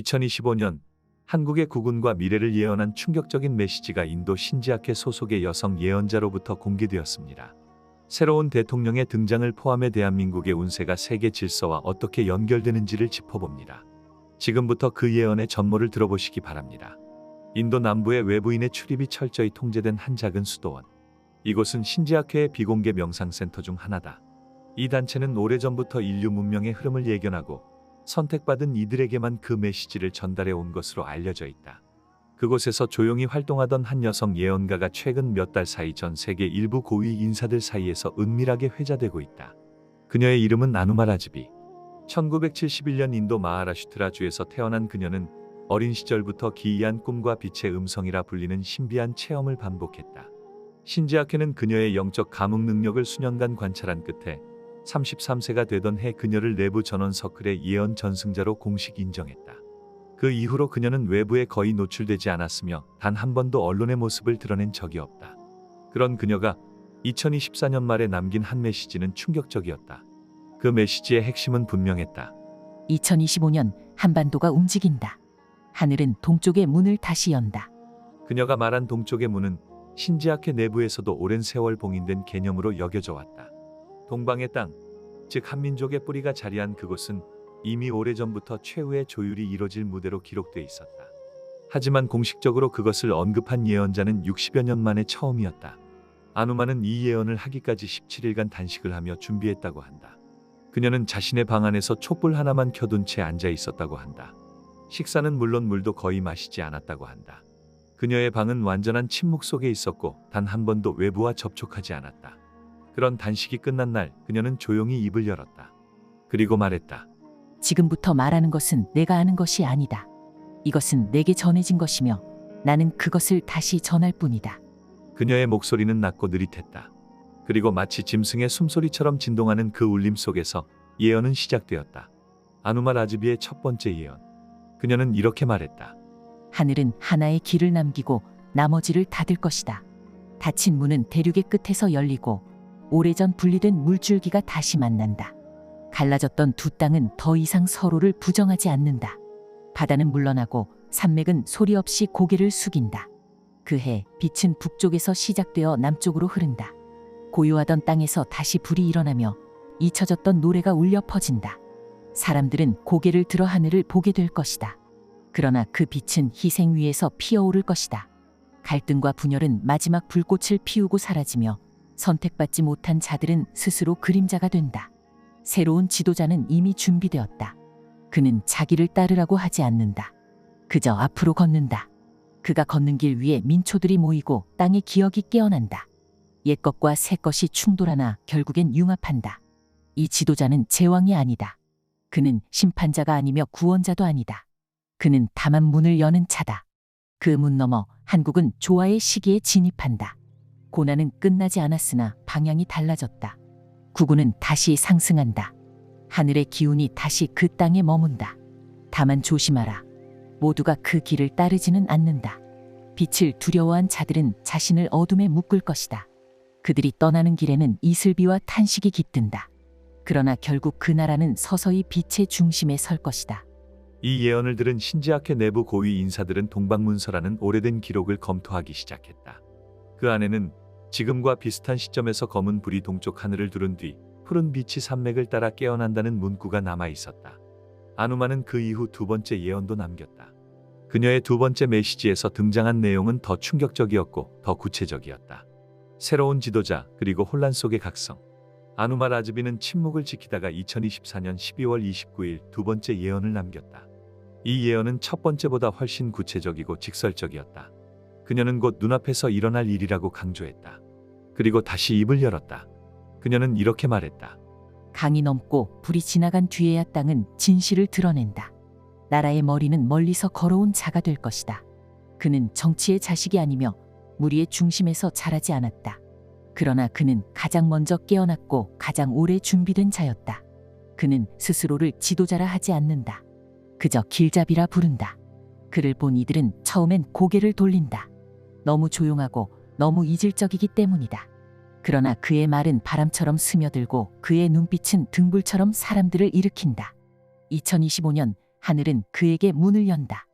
2025년 한국의 국운과 미래를 예언한 충격적인 메시지가 인도 신지아케 소속의 여성 예언자로부터 공개되었습니다. 새로운 대통령의 등장을 포함해 대한민국의 운세가 세계 질서와 어떻게 연결되는지를 짚어봅니다. 지금부터 그 예언의 전모를 들어보시기 바랍니다. 인도 남부의 외부인의 출입이 철저히 통제된 한 작은 수도원. 이곳은 신지아케의 비공개 명상센터 중 하나다. 이 단체는 오래전부터 인류 문명의 흐름을 예견하고 선택받은 이들에게만 그 메시지를 전달해 온 것으로 알려져 있다. 그곳에서 조용히 활동하던 한 여성 예언가가 최근 몇 달 사이 전 세계 일부 고위 인사들 사이에서 은밀하게 회자되고 있다. 그녀의 이름은 아누마 라즈비. 1971년 인도 마하라슈트라주에서 태어난 그녀는 어린 시절부터 기이한 꿈과 빛의 음성이라 불리는 신비한 체험을 반복했다. 신지아케는 그녀의 영적 감흥 능력을 수년간 관찰한 끝에 33세가 되던 해 그녀를 내부 전원 서클의 예언 전승자로 공식 인정했다. 그 이후로 그녀는 외부에 거의 노출되지 않았으며 단 한 번도 언론의 모습을 드러낸 적이 없다. 그런 그녀가 2024년 말에 남긴 한 메시지는 충격적이었다. 그 메시지의 핵심은 분명했다. 2025년 한반도가 움직인다. 하늘은 동쪽의 문을 다시 연다. 그녀가 말한 동쪽의 문은 신지아케 내부에서도 오랜 세월 봉인된 개념으로 여겨져 왔다. 동방의 땅, 즉 한민족의 뿌리가 자리한 그곳은 이미 오래전부터 최후의 조율이 이뤄질 무대로 기록돼 있었다. 하지만 공식적으로 그것을 언급한 예언자는 60여 년 만에 처음이었다. 아누마는 이 예언을 하기까지 17일간 단식을 하며 준비했다고 한다. 그녀는 자신의 방 안에서 촛불 하나만 켜둔 채 앉아 있었다고 한다. 식사는 물론 물도 거의 마시지 않았다고 한다. 그녀의 방은 완전한 침묵 속에 있었고 단 한 번도 외부와 접촉하지 않았다. 그런 단식이 끝난 날 그녀는 조용히 입을 열었다. 그리고 말했다. 지금부터 말하는 것은 내가 아는 것이 아니다. 이것은 내게 전해진 것이며 나는 그것을 다시 전할 뿐이다. 그녀의 목소리는 낮고 느릿했다. 그리고 마치 짐승의 숨소리처럼 진동하는 그 울림 속에서 예언은 시작되었다. 아누마 라즈비의 첫 번째 예언. 그녀는 이렇게 말했다. 하늘은 하나의 길을 남기고 나머지를 닫을 것이다. 닫힌 문은 대륙의 끝에서 열리고 오래전 분리된 물줄기가 다시 만난다. 갈라졌던 두 땅은 더 이상 서로를 부정하지 않는다. 바다는 물러나고 산맥은 소리 없이 고개를 숙인다. 그해 빛은 북쪽에서 시작되어 남쪽으로 흐른다. 고요하던 땅에서 다시 불이 일어나며 잊혀졌던 노래가 울려 퍼진다. 사람들은 고개를 들어 하늘을 보게 될 것이다. 그러나 그 빛은 희생 위에서 피어오를 것이다. 갈등과 분열은 마지막 불꽃을 피우고 사라지며 선택받지 못한 자들은 스스로 그림자가 된다. 새로운 지도자는 이미 준비되었다. 그는 자기를 따르라고 하지 않는다. 그저 앞으로 걷는다. 그가 걷는 길 위에 민초들이 모이고 땅의 기억이 깨어난다. 옛것과 새것이 충돌하나 결국엔 융합한다. 이 지도자는 제왕이 아니다. 그는 심판자가 아니며 구원자도 아니다. 그는 다만 문을 여는 자다. 그 문 너머 한국은 조화의 시기에 진입한다. 고난은 끝나지 않았으나 방향이 달라졌다. 국운은 다시 상승한다. 하늘의 기운이 다시 그 땅에 머문다. 다만 조심하라. 모두가 그 길을 따르지는 않는다. 빛을 두려워한 자들은 자신을 어둠에 묶을 것이다. 그들이 떠나는 길에는 이슬비와 탄식이 깃든다. 그러나 결국 그 나라는 서서히 빛의 중심에 설 것이다. 이 예언을 들은 신지아케 내부 고위 인사들은 동방문서라는 오래된 기록을 검토하기 시작했다. 그 안에는 지금과 비슷한 시점에서 검은 불이 동쪽 하늘을 두른 뒤 푸른 빛이 산맥을 따라 깨어난다는 문구가 남아 있었다. 아누마는 그 이후 두 번째 예언도 남겼다. 그녀의 두 번째 메시지에서 등장한 내용은 더 충격적이었고 더 구체적이었다. 새로운 지도자 그리고 혼란 속의 각성. 아누마 라즈비는 침묵을 지키다가 2024년 12월 29일 두 번째 예언을 남겼다. 이 예언은 첫 번째보다 훨씬 구체적이고 직설적이었다. 그녀는 곧 눈앞에서 일어날 일이라고 강조했다. 그리고 다시 입을 열었다. 그녀는 이렇게 말했다. 강이 넘고 불이 지나간 뒤에야 땅은 진실을 드러낸다. 나라의 머리는 멀리서 걸어온 자가 될 것이다. 그는 정치의 자식이 아니며 무리의 중심에서 자라지 않았다. 그러나 그는 가장 먼저 깨어났고 가장 오래 준비된 자였다. 그는 스스로를 지도자라 하지 않는다. 그저 길잡이라 부른다. 그를 본 이들은 처음엔 고개를 돌린다. 너무 조용하고 너무 이질적이기 때문이다. 그러나 그의 말은 바람처럼 스며들고 그의 눈빛은 등불처럼 사람들을 일으킨다. 2025년 하늘은 그에게 문을 연다.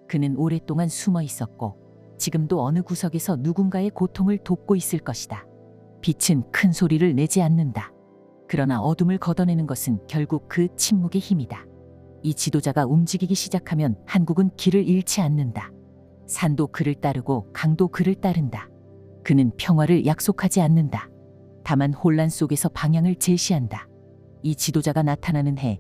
그는 오랫동안 숨어 있었고 지금도 어느 구석에서 누군가의 고통을 돕고 있을 것이다. 빛은 큰 소리를 내지 않는다. 그러나 어둠을 걷어내는 것은 결국 그 침묵의 힘이다. 이 지도자가 움직이기 시작하면 한국은 길을 잃지 않는다. 산도 그를 따르고 강도 그를 따른다. 그는 평화를 약속하지 않는다. 다만 혼란 속에서 방향을 제시한다. 이 지도자가 나타나는 해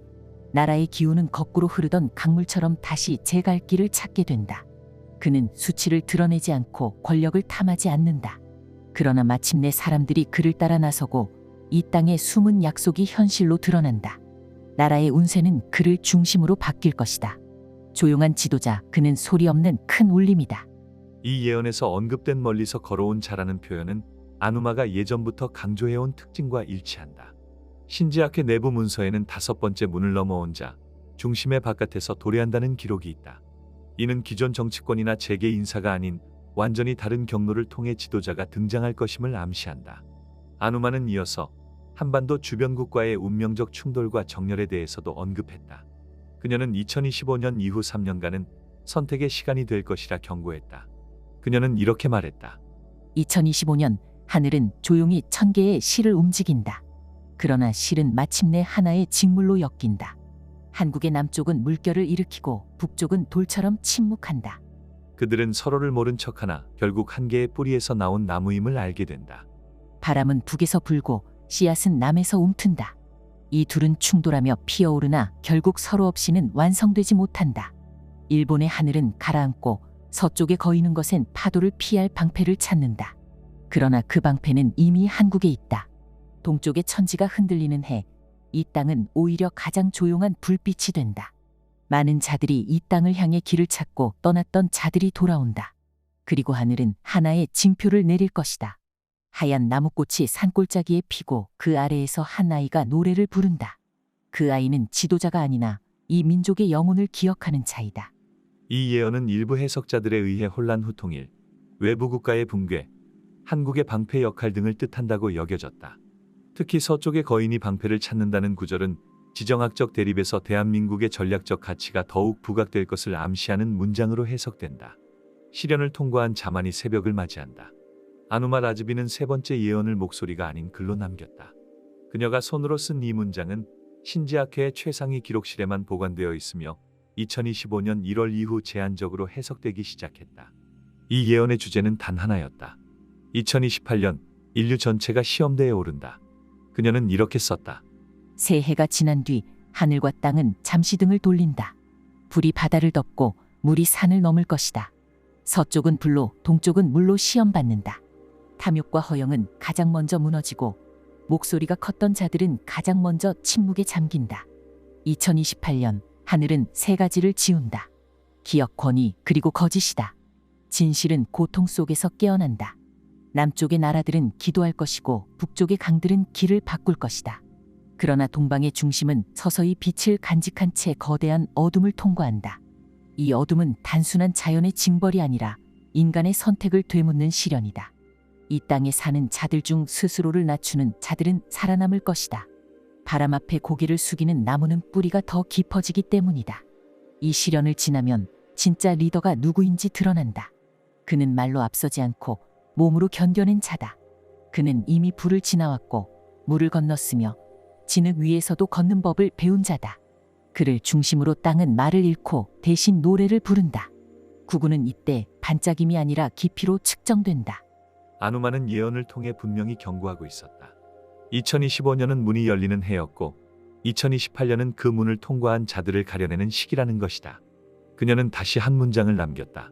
나라의 기운은 거꾸로 흐르던 강물처럼 다시 제갈 길을 찾게 된다. 그는 수치를 드러내지 않고 권력을 탐하지 않는다. 그러나 마침내 사람들이 그를 따라 나서고 이 땅의 숨은 약속이 현실로 드러난다. 나라의 운세는 그를 중심으로 바뀔 것이다. 조용한 지도자, 그는 소리 없는 큰 울림이다. 이 예언에서 언급된 멀리서 걸어온 자라는 표현은 아누마가 예전부터 강조해온 특징과 일치한다. 신지아케 내부 문서에는 5번째 문을 넘어온 자, 중심의 바깥에서 도래한다는 기록이 있다. 이는 기존 정치권이나 재계 인사가 아닌 완전히 다른 경로를 통해 지도자가 등장할 것임을 암시한다. 아누마는 이어서 한반도 주변국과의 운명적 충돌과 정렬에 대해서도 언급했다. 그녀는 2025년 이후 3년간은 선택의 시간이 될 것이라 경고했다. 그녀는 이렇게 말했다. 2025년 하늘은 조용히 1000개의 실을 움직인다. 그러나 실은 마침내 하나의 직물로 엮인다. 한국의 남쪽은 물결을 일으키고 북쪽은 돌처럼 침묵한다. 그들은 서로를 모른 척하나 결국 한 개의 뿌리에서 나온 나무임을 알게 된다. 바람은 북에서 불고 씨앗은 남에서 움튼다. 이 둘은 충돌하며 피어오르나 결국 서로 없이는 완성되지 못한다. 일본의 하늘은 가라앉고 서쪽에 거이는 것엔 파도를 피할 방패를 찾는다. 그러나 그 방패는 이미 한국에 있다. 동쪽의 천지가 흔들리는 해, 이 땅은 오히려 가장 조용한 불빛이 된다. 많은 자들이 이 땅을 향해 길을 찾고 떠났던 자들이 돌아온다. 그리고 하늘은 하나의 징표를 내릴 것이다. 하얀 나무꽃이 산골짜기에 피고 그 아래에서 한 아이가 노래를 부른다. 그 아이는 지도자가 아니나 이 민족의 영혼을 기억하는 자이다. 이 예언은 일부 해석자들에 의해 혼란 후 통일, 외부 국가의 붕괴, 한국의 방패 역할 등을 뜻한다고 여겨졌다. 특히 서쪽의 거인이 방패를 찾는다는 구절은 지정학적 대립에서 대한민국의 전략적 가치가 더욱 부각될 것을 암시하는 문장으로 해석된다. 시련을 통과한 자만이 새벽을 맞이한다. 아누마 라즈비는 세 번째 예언을 목소리가 아닌 글로 남겼다. 그녀가 손으로 쓴 이 문장은 신지아케의 최상위 기록실에만 보관되어 있으며 2025년 1월 이후 제한적으로 해석되기 시작했다. 이 예언의 주제는 단 하나였다. 2028년 인류 전체가 시험대에 오른다. 그녀는 이렇게 썼다. 새해가 지난 뒤 하늘과 땅은 잠시 등을 돌린다. 불이 바다를 덮고 물이 산을 넘을 것이다. 서쪽은 불로 동쪽은 물로 시험받는다. 탐욕과 허영은 가장 먼저 무너지고 목소리가 컸던 자들은 가장 먼저 침묵에 잠긴다. 2028년 하늘은 세 가지를 지운다. 기억, 권위, 그리고 거짓이다. 진실은 고통 속에서 깨어난다. 남쪽의 나라들은 기도할 것이고 북쪽의 강들은 길을 바꿀 것이다. 그러나 동방의 중심은 서서히 빛을 간직한 채 거대한 어둠을 통과한다. 이 어둠은 단순한 자연의 징벌이 아니라 인간의 선택을 되묻는 시련이다. 이 땅에 사는 자들 중 스스로를 낮추는 자들은 살아남을 것이다. 바람 앞에 고개를 숙이는 나무는 뿌리가 더 깊어지기 때문이다. 이 시련을 지나면 진짜 리더가 누구인지 드러난다. 그는 말로 앞서지 않고 몸으로 견뎌낸 자다. 그는 이미 불을 지나왔고 물을 건넜으며 진흙 위에서도 걷는 법을 배운 자다. 그를 중심으로 땅은 말을 잃고 대신 노래를 부른다. 구구는 이때 반짝임이 아니라 깊이로 측정된다. 아누마는 예언을 통해 분명히 경고하고 있었다. 2025년은 문이 열리는 해였고 2028년은 그 문을 통과한 자들을 가려내는 시기라는 것이다. 그녀는 다시 한 문장을 남겼다.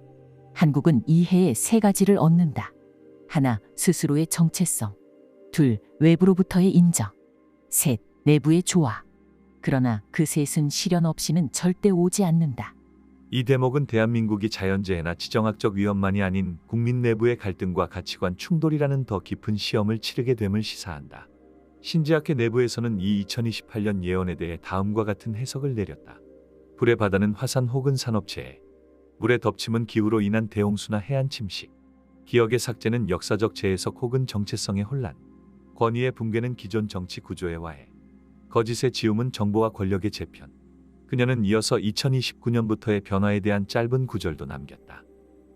한국은 이 해에 세 가지를 얻는다. 하나, 스스로의 정체성. 둘, 외부로부터의 인정. 셋, 내부의 조화. 그러나 그 셋은 시련 없이는 절대 오지 않는다. 이 대목은 대한민국이 자연재해나 지정학적 위험만이 아닌 국민 내부의 갈등과 가치관 충돌이라는 더 깊은 시험을 치르게 됨을 시사한다. 신지아케 내부에서는 이 2028년 예언에 대해 다음과 같은 해석을 내렸다. 불의 바다는 화산 혹은 산업재해, 물의 덮침은 기후로 인한 대홍수나 해안 침식, 기억의 삭제는 역사적 재해석 혹은 정체성의 혼란, 권위의 붕괴는 기존 정치 구조의 와해, 거짓의 지움은 정보와 권력의 재편. 그녀는 이어서 2029년부터의 변화에 대한 짧은 구절도 남겼다.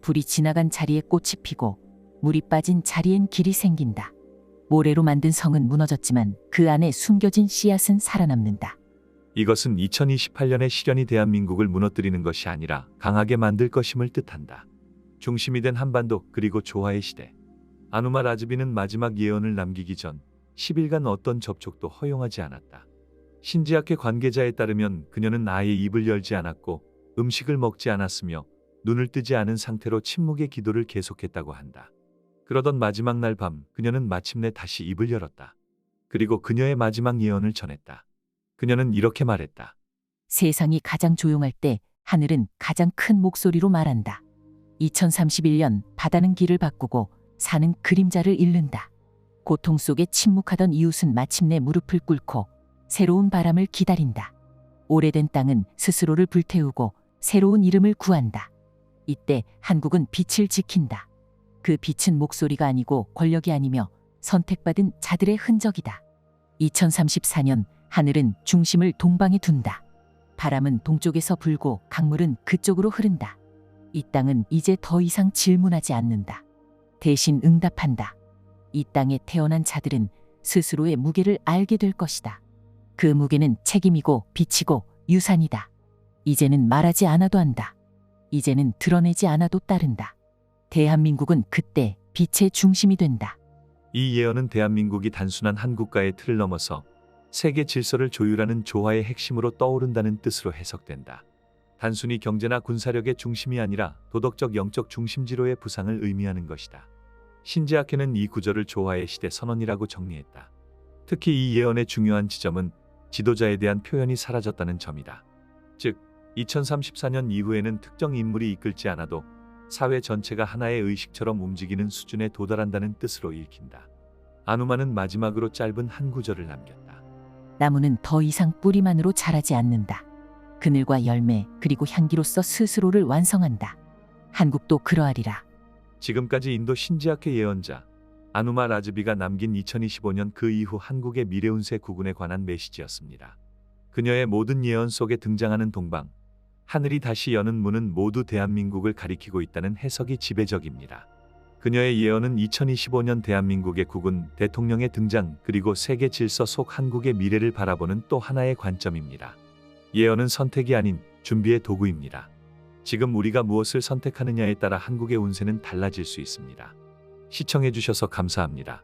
불이 지나간 자리에 꽃이 피고 물이 빠진 자리엔 길이 생긴다. 모래로 만든 성은 무너졌지만 그 안에 숨겨진 씨앗은 살아남는다. 이것은 2028년의 실현이 대한민국을 무너뜨리는 것이 아니라 강하게 만들 것임을 뜻한다. 중심이 된 한반도 그리고 조화의 시대. 아누마 라즈비는 마지막 예언을 남기기 전 10일간 어떤 접촉도 허용하지 않았다. 신지학회 관계자에 따르면 그녀는 아예 입을 열지 않았고 음식을 먹지 않았으며 눈을 뜨지 않은 상태로 침묵의 기도를 계속했다고 한다. 그러던 마지막 날 밤 그녀는 마침내 다시 입을 열었다. 그리고 그녀의 마지막 예언을 전했다. 그녀는 이렇게 말했다. 세상이 가장 조용할 때 하늘은 가장 큰 목소리로 말한다. 2031년 바다는 길을 바꾸고 산은 그림자를 잃는다. 고통 속에 침묵하던 이웃은 마침내 무릎을 꿇고 새로운 바람을 기다린다. 오래된 땅은 스스로를 불태우고 새로운 이름을 구한다. 이때 한국은 빛을 지킨다. 그 빛은 목소리가 아니고 권력이 아니며 선택받은 자들의 흔적이다. 2034년 하늘은 중심을 동방에 둔다. 바람은 동쪽에서 불고 강물은 그쪽으로 흐른다. 이 땅은 이제 더 이상 질문하지 않는다. 대신 응답한다. 이 땅에 태어난 자들은 스스로의 무게를 알게 될 것이다. 그 무게는 책임이고 빛이고 유산이다. 이제는 말하지 않아도 한다. 이제는 드러내지 않아도 따른다. 대한민국은 그때 빛의 중심이 된다. 이 예언은 대한민국이 단순한 한 국가의 틀을 넘어서 세계 질서를 조율하는 조화의 핵심으로 떠오른다는 뜻으로 해석된다. 단순히 경제나 군사력의 중심이 아니라 도덕적 영적 중심지로의 부상을 의미하는 것이다. 신지학회는 이 구절을 조화의 시대 선언이라고 정리했다. 특히 이 예언의 중요한 지점은 지도자에 대한 표현이 사라졌다는 점이다. 즉, 2034년 이후에는 특정 인물이 이끌지 않아도 사회 전체가 하나의 의식처럼 움직이는 수준에 도달한다는 뜻으로 읽힌다. 아누마는 마지막으로 짧은 한 구절을 남겼다. 나무는 더 이상 뿌리만으로 자라지 않는다. 그늘과 열매 그리고 향기로서 스스로를 완성한다. 한국도 그러하리라. 지금까지 인도 신지학회 예언자 아누마 라즈비가 남긴 2025년 그 이후 한국의 미래 운세 구군에 관한 메시지였습니다. 그녀의 모든 예언 속에 등장하는 동방, 하늘이 다시 여는 문은 모두 대한민국을 가리키고 있다는 해석이 지배적입니다. 그녀의 예언은 2025년 대한민국의 국군, 대통령의 등장 그리고 세계 질서 속 한국의 미래를 바라보는 또 하나의 관점입니다. 예언은 선택이 아닌 준비의 도구입니다. 지금 우리가 무엇을 선택하느냐에 따라 한국의 운세는 달라질 수 있습니다. 시청해주셔서 감사합니다.